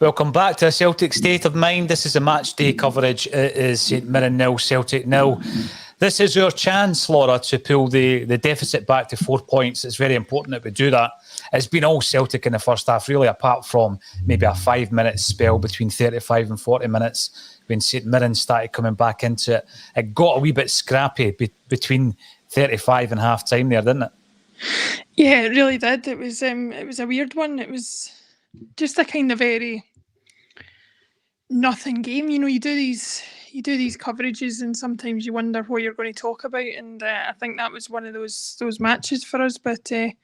Welcome back to a Celtic State of Mind. This is a match day coverage. It is St Mirren 0, Celtic 0. This is our chance, Laura, to pull the deficit back to 4 points. It's very important that we do that. It's been all Celtic in the first half, really, apart from maybe a 5-minute spell between 35 and 40 minutes when St Mirren started coming back into it. It got a wee bit scrappy between 35 and half-time there, didn't it? Yeah, it really did. It was a weird one. It was just a kind of very nothing game. You know, you do these coverages and sometimes you wonder what you're going to talk about, and I think that was one of those matches for us. But I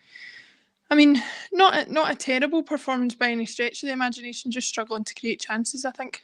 mean, not a terrible performance by any stretch of the imagination, just struggling to create chances, I think.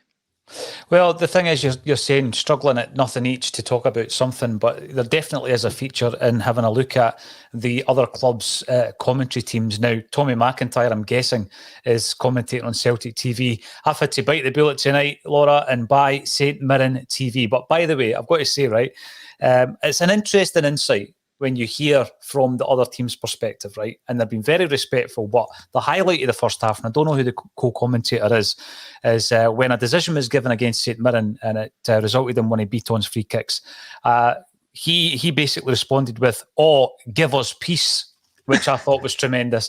Well, the thing is, you're saying struggling at nothing each to talk about something, but there definitely is a feature in having a look at the other clubs' commentary teams. Now, Tommy McIntyre, I'm guessing, is commentating on Celtic TV. I've had to bite the bullet tonight, Laura, and buy St Mirren TV. But by the way, I've got to say, right, it's an interesting insight when you hear from the other team's perspective, right? And they've been very respectful. But the highlight of the first half, and I don't know who the co-commentator is when a decision was given against St Mirren and it resulted in one of Beaton's free kicks. He basically responded with, "Oh, give us peace," which I thought was tremendous.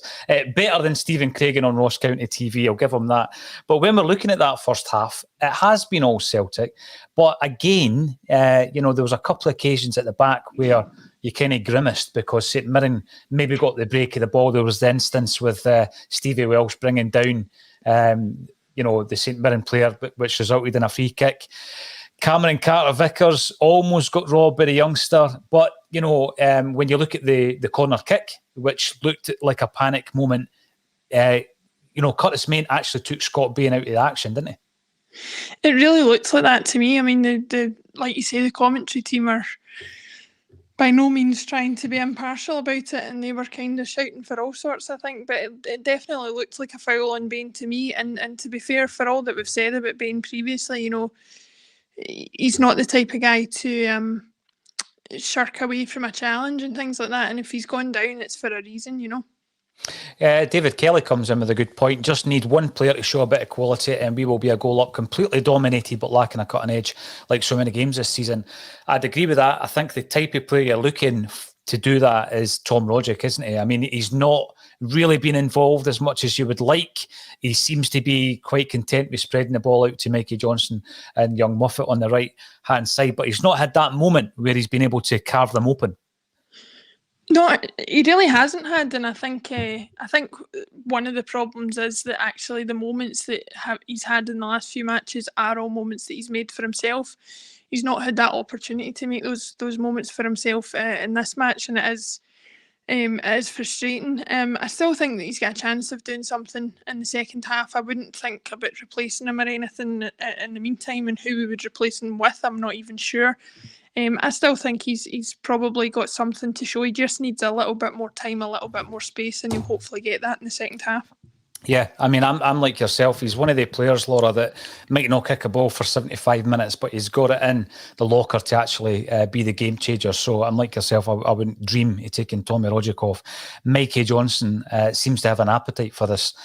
Better than Stephen Craigan on Ross County TV, I'll give him that. But when we're looking at that first half, it has been all Celtic. But again, there was a couple of occasions at the back where you kind of grimaced because St Mirren maybe got the break of the ball. There was the instance with Stevie Welsh bringing down, the St Mirren player, which resulted in a free kick. Cameron Carter-Vickers almost got robbed by the youngster. But, when you look at the corner kick, which looked like a panic moment, Curtis Main actually took Scott Bain out of the action, didn't he? It really looks like that to me. I mean, the like you say, the commentary team are by no means trying to be impartial about it, and they were kind of shouting for all sorts, I think, but it definitely looked like a foul on Bain to me, and to be fair, for all that we've said about Bain previously, he's not the type of guy to shirk away from a challenge and things like that, and if he's gone down, it's for a reason, David Kelly comes in with a good point. Just need one player to show a bit of quality and we will be a goal up, completely dominated but lacking a cutting edge like so many games this season. I'd agree with that. I think the type of player you're looking to do that is Tom Rogic, isn't he? I mean, he's not really been involved as much as you would like. He seems to be quite content with spreading the ball out to Mikey Johnston and young Muffet on the right-hand side, but he's not had that moment where he's been able to carve them open. No, he really hasn't had, and I think one of the problems is that actually the moments that he's had in the last few matches are all moments that he's made for himself. He's not had that opportunity to make those moments for himself in this match, and it is frustrating. I still think that he's got a chance of doing something in the second half. I wouldn't think about replacing him or anything in the meantime, and who we would replace him with, I'm not even sure. I still think he's probably got something to show. He just needs a little bit more time, a little bit more space, and he'll hopefully get that in the second half. Yeah, I mean, I'm like yourself. He's one of the players, Laura, that might not kick a ball for 75 minutes, but he's got it in the locker to actually be the game changer. So I'm like yourself. I wouldn't dream of taking Tommy Rogic off. Mikey Johnston seems to have an appetite for this.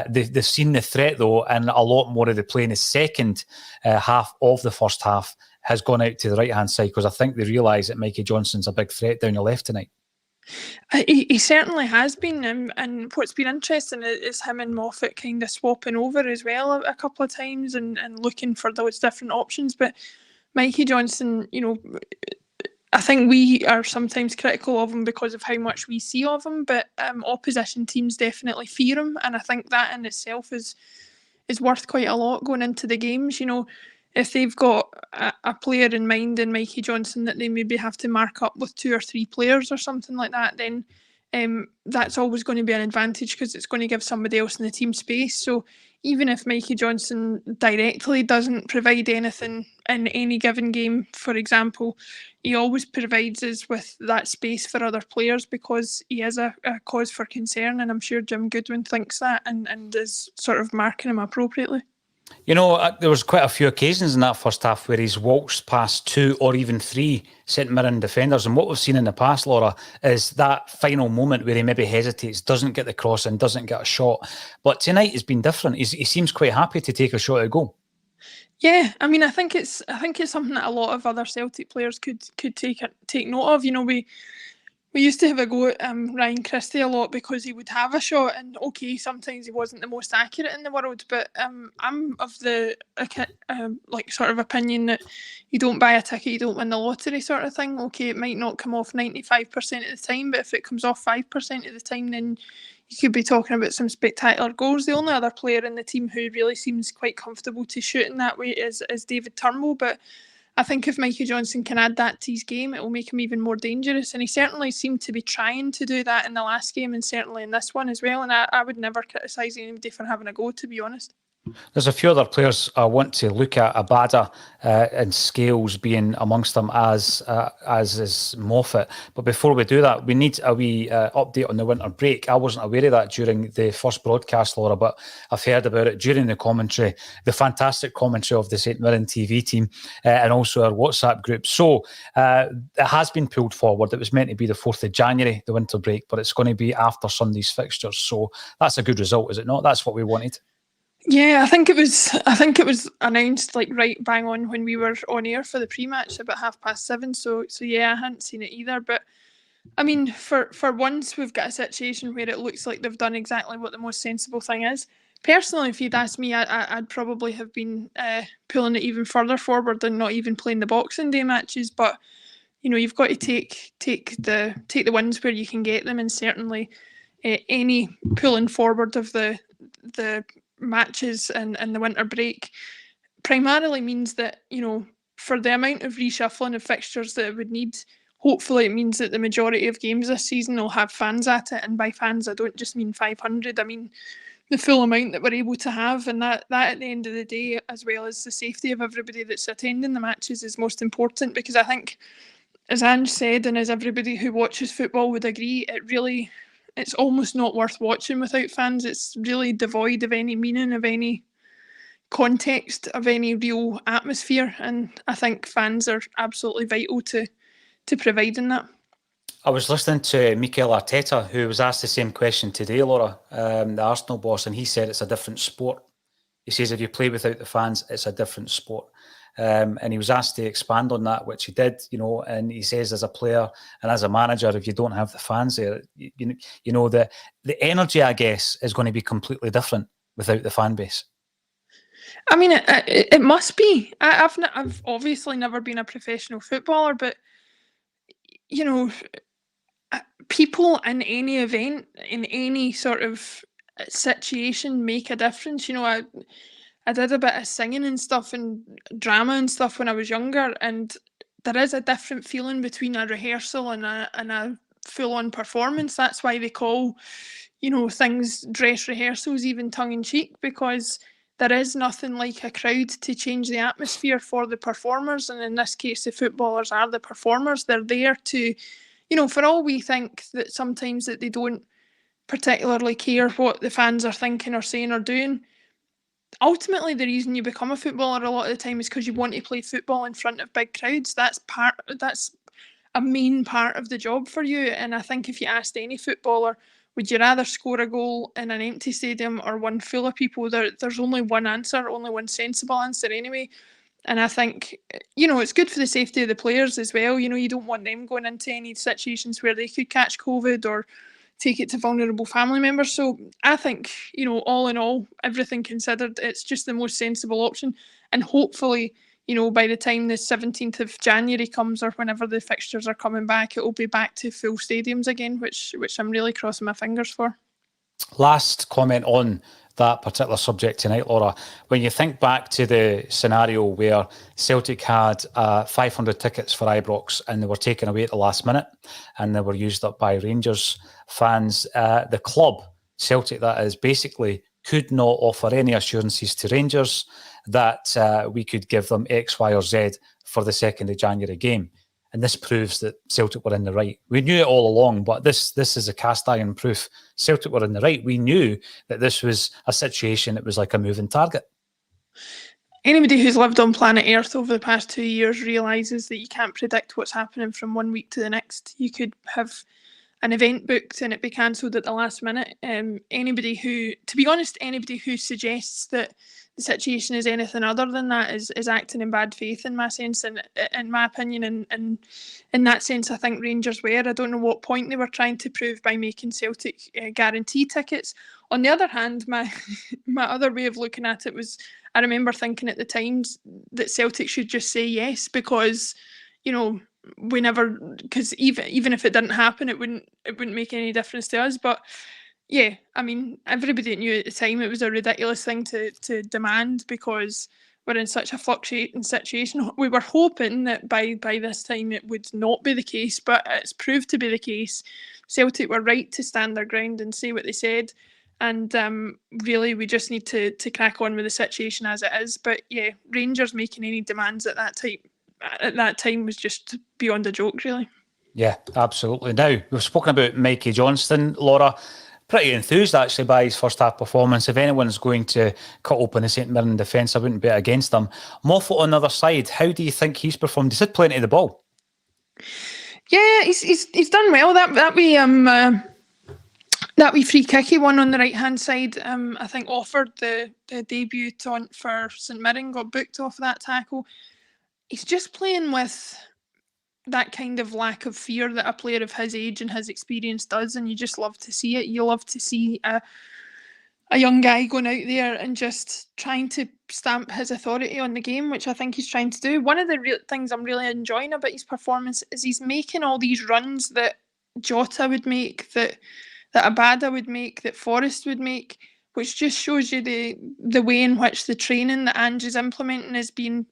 They've seen the threat, though, and a lot more of the play in the second half of the first half has gone out to the right-hand side because I think they realise that Mikey Johnston's a big threat down the left tonight. He certainly has been, and what's been interesting is him and Moffat kind of swapping over as well a couple of times and looking for those different options. But Mikey Johnston, I think we are sometimes critical of him because of how much we see of him, but opposition teams definitely fear him, and I think that in itself is worth quite a lot going into the games. If they've got a player in mind in Mikey Johnston that they maybe have to mark up with 2 or 3 players or something like that, then that's always going to be an advantage because it's going to give somebody else in the team space. So even if Mikey Johnston directly doesn't provide anything in any given game, for example, he always provides us with that space for other players because he is a cause for concern, and I'm sure Jim Goodwin thinks that and is sort of marking him appropriately. You know, there was quite a few occasions in that first half where he's waltzed past 2 or even 3 St Mirren defenders. And what we've seen in the past, Laura, is that final moment where he maybe hesitates, doesn't get the cross and doesn't get a shot. But tonight has been different. He seems quite happy to take a shot at goal. Yeah, I mean, I think it's something that a lot of other Celtic players could take note of. You know, we used to have a go at Ryan Christie a lot because he would have a shot, and okay, sometimes he wasn't the most accurate in the world, but I'm of the like sort of opinion that you don't buy a ticket, you don't win the lottery sort of thing. Okay, it might not come off 95% of the time, but if it comes off 5% of the time, then you could be talking about some spectacular goals. The only other player in the team who really seems quite comfortable to shoot in that way is David Turnbull, but I think if Mikey Johnston can add that to his game, it will make him even more dangerous. And he certainly seemed to be trying to do that in the last game and certainly in this one as well. And I would never criticise anybody for having a go, to be honest. There's a few other players I want to look at. Abada and Scales being amongst them, as is Moffat. But before we do that, we need a wee update on the winter break. I wasn't aware of that during the first broadcast, Laura, but I've heard about it during the commentary, the fantastic commentary of the St Mirren TV team, and also our WhatsApp group. So it has been pulled forward. It was meant to be the 4th of January, the winter break, but it's going to be after Sunday's fixtures. So that's a good result, is it not? That's what we wanted. Yeah, I think it was announced like right bang on when we were on air for the pre-match about 7:30. So yeah, I hadn't seen it either. But I mean, for once we've got a situation where it looks like they've done exactly what the most sensible thing is. Personally, if you'd asked me, I'd probably have been pulling it even further forward and not even playing the Boxing Day matches. But you know, you've got to take the wins where you can get them, and certainly any pulling forward of the matches and the winter break primarily means that, you know, for the amount of reshuffling of fixtures that it would need, hopefully it means that the majority of games this season will have fans at it. And by fans, I don't just mean 500, I mean the full amount that we're able to have. And that at the end of the day, as well as the safety of everybody that's attending the matches, is most important, because I think, as Ange said, and as everybody who watches football would agree, it's almost not worth watching without fans. It's really devoid of any meaning, of any context, of any real atmosphere. And I think fans are absolutely vital to providing that. I was listening to Mikel Arteta, who was asked the same question today, Laura, the Arsenal boss, and he said it's a different sport. He says if you play without the fans, it's a different sport. And he was asked to expand on that, which he did, you know, and he says as a player and as a manager, if you don't have the fans there, you know, the energy, I guess, is going to be completely different without the fan base. I mean, it must be. I've obviously never been a professional footballer, but, you know, people in any event, in any sort of situation, make a difference. You know, I did a bit of singing and stuff and drama and stuff when I was younger, and there is a different feeling between a rehearsal and a full-on performance. That's why they call, you know, things dress rehearsals, even tongue-in-cheek, because there is nothing like a crowd to change the atmosphere for the performers, and in this case the footballers are the performers. They're there to, you know, for all we think that sometimes that they don't particularly care what the fans are thinking or saying or doing, ultimately the reason you become a footballer a lot of the time is because you want to play football in front of big crowds. That's a main part of the job for you. And I think if you asked any footballer, would you rather score a goal in an empty stadium or one full of people, there's only one answer, only one sensible answer anyway. And I think, you know, it's good for the safety of the players as well. You know, you don't want them going into any situations where they could catch COVID or take it to vulnerable family members. So I think, you know, all in all, everything considered, it's just the most sensible option. And hopefully, you know, by the time the 17th of January comes, or whenever the fixtures are coming back, it will be back to full stadiums again, which I'm really crossing my fingers for. Last comment on that particular subject tonight, Laura. When you think back to the scenario where Celtic had 500 tickets for Ibrox and they were taken away at the last minute and they were used up by Rangers fans, the club, Celtic that is, basically could not offer any assurances to Rangers that we could give them X, Y or Z for the 2nd of January game. And this proves that Celtic were in the right. We knew it all along, but this is a cast iron proof. Celtic were in the right. We knew that this was a situation that was like a moving target. Anybody who's lived on planet Earth over the past 2 years realises that you can't predict what's happening from one week to the next. You could have an event booked and it be cancelled at the last minute. Anybody who suggests that the situation is anything other than that is acting in bad faith, in my sense, and in my opinion. And in that sense, I think Rangers were. I don't know what point they were trying to prove by making Celtic guarantee tickets. On the other hand, my other way of looking at it was, I remember thinking at the time that Celtic should just say yes, because, because even if it didn't happen, it wouldn't make any difference to us. But yeah, I mean, everybody knew at the time it was a ridiculous thing to demand, because we're in such a fluctuating situation. We were hoping that by this time it would not be the case, but it's proved to be the case. Celtic were right to stand their ground and say what they said. And really, we just need to crack on with the situation as it is. But yeah, Rangers making any demands at that time was just beyond a joke, really. Yeah, absolutely. Now, we've spoken about Mikey Johnston, Laura. Pretty enthused, actually, by his first half performance. If anyone's going to cut open the St Mirren defence, I wouldn't bet against them. Moffat on the other side, how do you think he's performed? He's had plenty of the ball. Yeah, he's done well. That wee free kick he won on the right-hand side, I think offered the debutant for St Mirren, got booked off that tackle. He's just playing with that kind of lack of fear that a player of his age and his experience does, and you just love to see it. You love to see a young guy going out there and just trying to stamp his authority on the game, which I think he's trying to do. One of the things I'm really enjoying about his performance is he's making all these runs that Jota would make, that Abada would make, that Forrest would make, which just shows you the way in which the training that Ange is implementing is being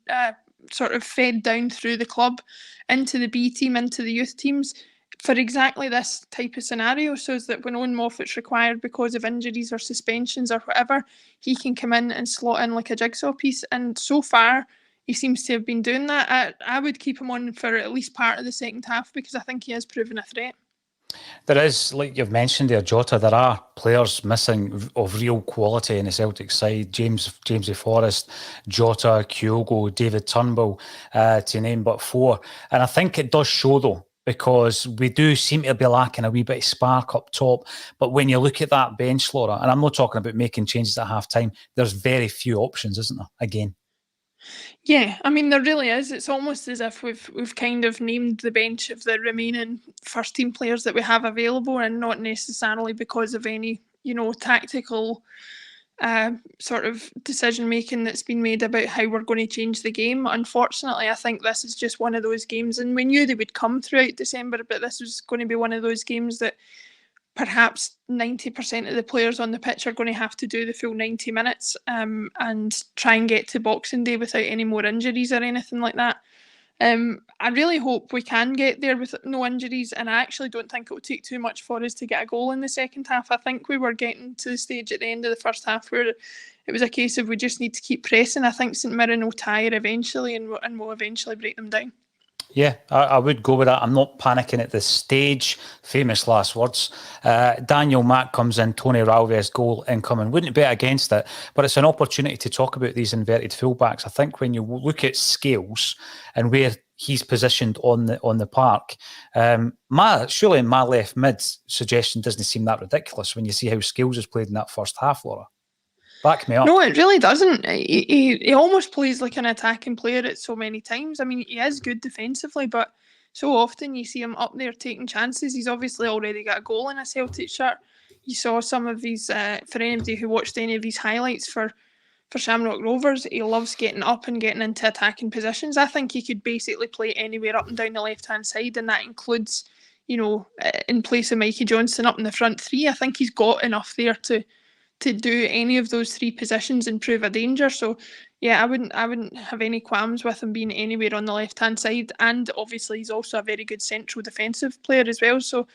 sort of fed down through the club into the B team, into the youth teams, for exactly this type of scenario, so that when Owen Moffat's required because of injuries or suspensions or whatever, he can come in and slot in like a jigsaw piece. And so far, he seems to have been doing that. I would keep him on for at least part of the second half, because I think he has proven a threat. There is, like you've mentioned there, Jota, there are players missing of real quality in the Celtic side. Jamesy Forrest, Jota, Kyogo, David Turnbull, to name but four. And I think it does show, though, because we do seem to be lacking a wee bit of spark up top. But when you look at that bench, Laura, and I'm not talking about making changes at half-time, there's very few options, isn't there, again? Yeah, I mean, there really is. It's almost as if we've kind of named the bench of the remaining first team players that we have available, and not necessarily because of any, tactical sort of decision making that's been made about how we're going to change the game. Unfortunately, I think this is just one of those games, and we knew they would come throughout December, but this was going to be one of those games that perhaps 90% of the players on the pitch are going to have to do the full 90 minutes and try and get to Boxing Day without any more injuries or anything like that. I really hope we can get there with no injuries, and I actually don't think it will take too much for us to get a goal in the second half. I think we were getting to the stage at the end of the first half where it was a case of we just need to keep pressing. I think St Mirren will tire eventually, and we'll eventually break them down. Yeah, I would go with that. I'm not panicking at this stage. Famous last words. Daniel Mack comes in, Tony Ralves goal incoming. Wouldn't bet against it, but it's an opportunity to talk about these inverted fullbacks. I think when you look at Scales and where he's positioned on the park, surely my left mid suggestion doesn't seem that ridiculous when you see how Scales has played in that first half, Laura. Back me up. No, it really doesn't. He almost plays like an attacking player at so many times. I mean, he is good defensively, but so often you see him up there taking chances. He's obviously already got a goal in a Celtic shirt. You saw some of these, for anybody who watched any of these highlights for Shamrock Rovers, he loves getting up and getting into attacking positions. I think he could basically play anywhere up and down the left-hand side, and that includes, in place of Mikey Johnston up in the front three. I think he's got enough there to do any of those three positions and prove a danger. So yeah, I wouldn't have any qualms with him being anywhere on the left hand side. And obviously he's also a very good central defensive player as well. So,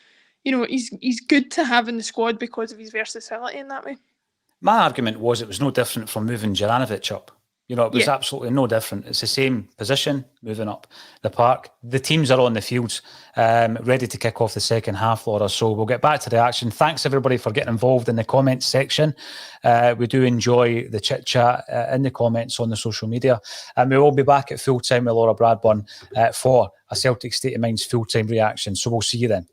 he's good to have in the squad because of his versatility in that way. My argument was it was no different from moving Juranovic up. You know, it was absolutely no different. It's the same position, moving up the park. The teams are on the fields, ready to kick off the second half, Laura. So we'll get back to the action. Thanks, everybody, for getting involved in the comments section. We do enjoy the chit-chat in the comments on the social media. And we will be back at full-time with Laura Bradburn for a Celtic State of Mind's full-time reaction. So we'll see you then.